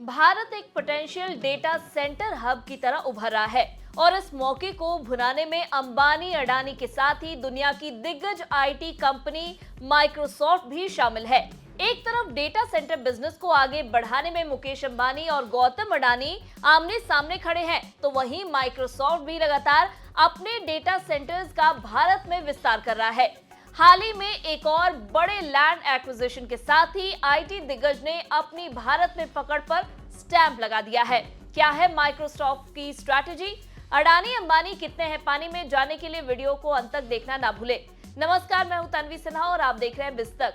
भारत एक potential data centre hub की तरह उभर रहा है और इस मौके को भुनाने में अंबानी अडानी के साथ ही दुनिया की दिग्गज आईटी कंपनी माइक्रोसॉफ्ट भी शामिल है। एक तरफ डेटा सेंटर बिजनेस को आगे बढ़ाने में मुकेश अंबानी और गौतम अडानी आमने सामने खड़े हैं, तो वहीं माइक्रोसॉफ्ट भी लगातार अपने डेटा सेंटर्स का भारत में विस्तार कर रहा है। हाल ही में एक और बड़े लैंड एक्विजिशन के साथ ही आईटी दिग्गज ने अपनी भारत में पकड़ पर स्टैंप लगा दिया है। क्या है माइक्रोसॉफ्ट की स्ट्रैटेजी? अडानी अंबानी कितने हैं पानी में, जानने के लिए वीडियो को अंत तक देखना ना भूले। नमस्कार, मैं हूं तन्वी सिन्हा और आप देख रहे हैं बिस्तक।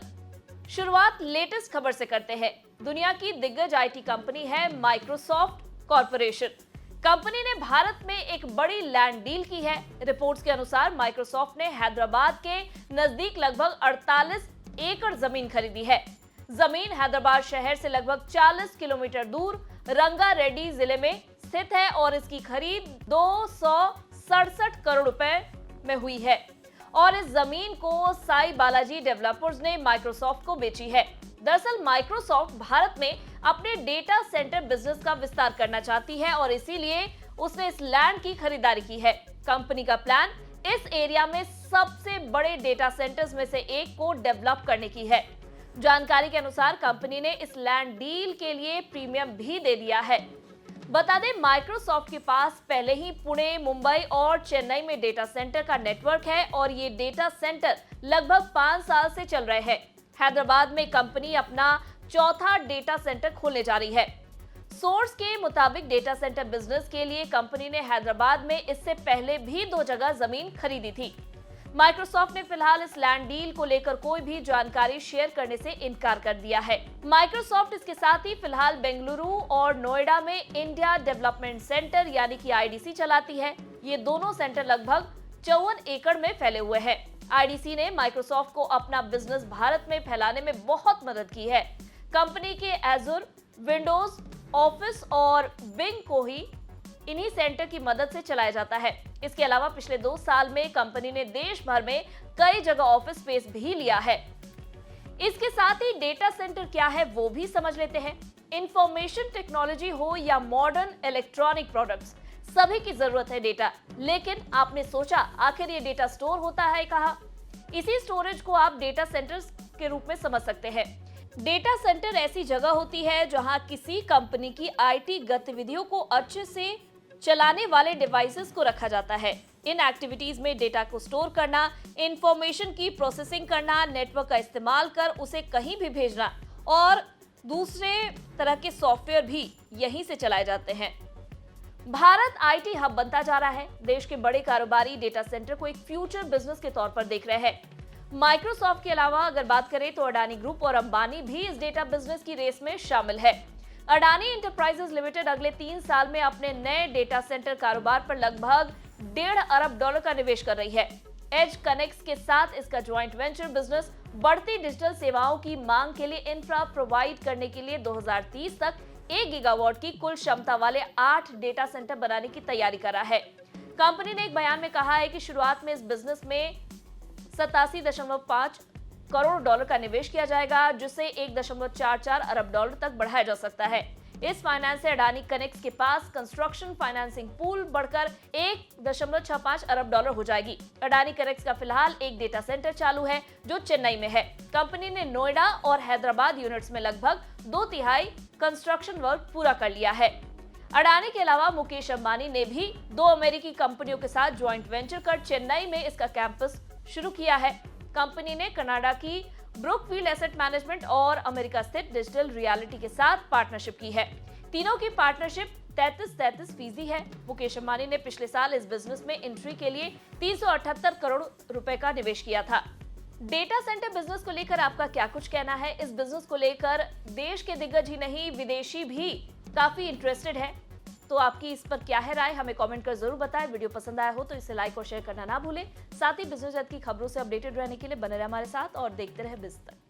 शुरुआत लेटेस्ट खबर से करते हैं। दुनिया की दिग्गज आईटी कंपनी है माइक्रोसॉफ्ट कॉर्पोरेशन। कंपनी ने भारत में एक बड़ी लैंड डील की है। रिपोर्ट्स के अनुसार माइक्रोसॉफ्ट ने हैदराबाद के नजदीक लगभग 48 एकड़ जमीन खरीदी है। जमीन हैदराबाद शहर से लगभग 40 किलोमीटर दूर रंगारेड्डी जिले में स्थित है और इसकी खरीद 267 करोड़ रुपए में हुई है और इस जमीन को साई बालाजी डेवलपर्स ने माइक्रोसॉफ्ट को बेची है। दरअसल माइक्रोसॉफ्ट भारत में अपने डेटा सेंटर बिजनेस का विस्तार करना चाहती है और इसीलिए उसने इस लैंड की खरीदारी की है। कंपनी का प्लान इस एरिया में सबसे बड़े डेटा सेंटर्स में से एक को डेवलप करने की है। जानकारी के अनुसार कंपनी ने इस लैंड डील के लिए प्रीमियम भी दे दिया है। बता दें, माइक्रोसॉफ्ट के पास पहले ही पुणे, मुंबई और चेन्नई में डेटा सेंटर का नेटवर्क है और ये डेटा सेंटर लगभग 5 साल से चल रहे हैं। हैदराबाद में कंपनी अपना चौथा डेटा सेंटर खोलने जा रही है। सोर्स के मुताबिक डेटा सेंटर बिजनेस के लिए कंपनी ने हैदराबाद में इससे पहले भी 2 जगह जमीन खरीदी थी। माइक्रोसॉफ्ट ने फिलहाल इस लैंड डील को लेकर कोई भी जानकारी शेयर करने से इनकार कर दिया है। माइक्रोसॉफ्ट इसके साथ ही फिलहाल बेंगलुरु और नोएडा में इंडिया डेवलपमेंट सेंटर यानी कि आईडीसी चलाती है। ये दोनों सेंटर लगभग 54 एकड़ में फैले हुए हैं। आईडीसी ने माइक्रोसॉफ्ट को अपना बिजनेस भारत में फैलाने में बहुत मदद की है। कंपनी के एजूर, विंडोज, ऑफिस और बिंग को ही इन्हीं सेंटर की मदद से चलाया जाता है। इसके अलावा पिछले 2 साल में कंपनी ने देश भर में कई जगह ऑफिस स्पेस भी लिया है। इसके साथ ही डेटा सेंटर क्या है वो भी समझ लेते हैं। इंफॉर्मेशन टेक्नोलॉजी हो या मॉडर्न इलेक्ट्रॉनिक प्रोडक्ट्स, सभी की जरूरत है डेटा। लेकिन आपने सोचा आखिर ये डेटा स्टोर होता है कहाँ? इसी स्टोरेज को आप डेटा सेंटर्स के रूप में समझ सकते हैं। डेटा सेंटर ऐसी जगह होती है जहां किसी कंपनी की आईटी गतिविधियों को अच्छे से चलाने वाले डिवाइसेस को रखा जाता है। इन एक्टिविटीज में डेटा को स्टोर करना, इंफॉर्मेशन की प्रोसेसिंग करना, नेटवर्क का इस्तेमाल कर उसे कहीं भी भेजना और दूसरे तरह के सॉफ्टवेयर भी यहीं से चलाए जाते हैं। भारत आईटी हब बनता जा रहा है। देश के बड़े कारोबारी डेटा सेंटर को एक फ्यूचर बिजनेस के तौर पर देख रहे हैं। माइक्रोसॉफ्ट के अलावा अगर बात करें तो अडानी ग्रुप और अंबानी भी इस डेटा बिजनेस की रेस में शामिल है। अडानी इंटरप्राइजेज लिमिटेड अगले 3 साल में अपने नए डेटा सेंटर कारोबार पर लगभग $1.5 अरब का निवेश कर रही है। एज कनेक्ट्स के साथ इसका ज्वाइंट वेंचर बिजनेस बढ़ती डिजिटल सेवाओं की मांग के लिए इंफ्रा प्रोवाइड करने के लिए 2030 तक 1 गीगावाट की कुल क्षमता वाले 8 डेटा सेंटर बनाने की तैयारी कर रहा है। कंपनी ने एक बयान में कहा है कि शुरुआत में इस बिजनेस में 87.5 करोड़ डॉलर का निवेश किया जाएगा, जिसे 1.44 अरब डॉलर तक बढ़ाया जा सकता है। इस फाइनेंस से अडानी कनेक्ट्स के पास कंस्ट्रक्शन फाइनेंसिंग पूल बढ़कर 1.65 अरब डॉलर हो जाएगी। अडानी कनेक्ट्स का फिलहाल एक डेटा सेंटर चालू है जो चेन्नई में है। कंपनी ने नोएडा और हैदराबाद यूनिट्स में लगभग 2/3 कंस्ट्रक्शन वर्क पूरा कर लिया है। अडानी के अलावा मुकेश अंबानी ने भी 2 अमेरिकी कंपनियों के साथ ज्वाइंट वेंचर कर चेन्नई में इसका कैंपस शुरू किया है। कंपनी ने कनाडा की ब्रुकफील्ड एसेट मैनेजमेंट और अमेरिका स्थित डिजिटल रियलिटी के साथ पार्टनरशिप की है। तीनों की पार्टनरशिप 33% है। मुकेश अंबानी ने पिछले साल इस बिजनेस में एंट्री के लिए 378 करोड़ रुपए का निवेश किया था। डेटा सेंटर बिजनेस को लेकर आपका क्या कुछ कहना है? इस बिजनेस को लेकर देश के दिग्गज ही नहीं, विदेशी भी काफी इंटरेस्टेड है। तो आपकी इस पर क्या है राय? हमें कमेंट कर जरूर बताएं। वीडियो पसंद आया हो तो इसे लाइक और शेयर करना ना भूलें। साथ ही बिजनेस जगत की खबरों से अपडेटेड रहने के लिए बने रहे हमारे साथ और देखते रहे बिस्तक।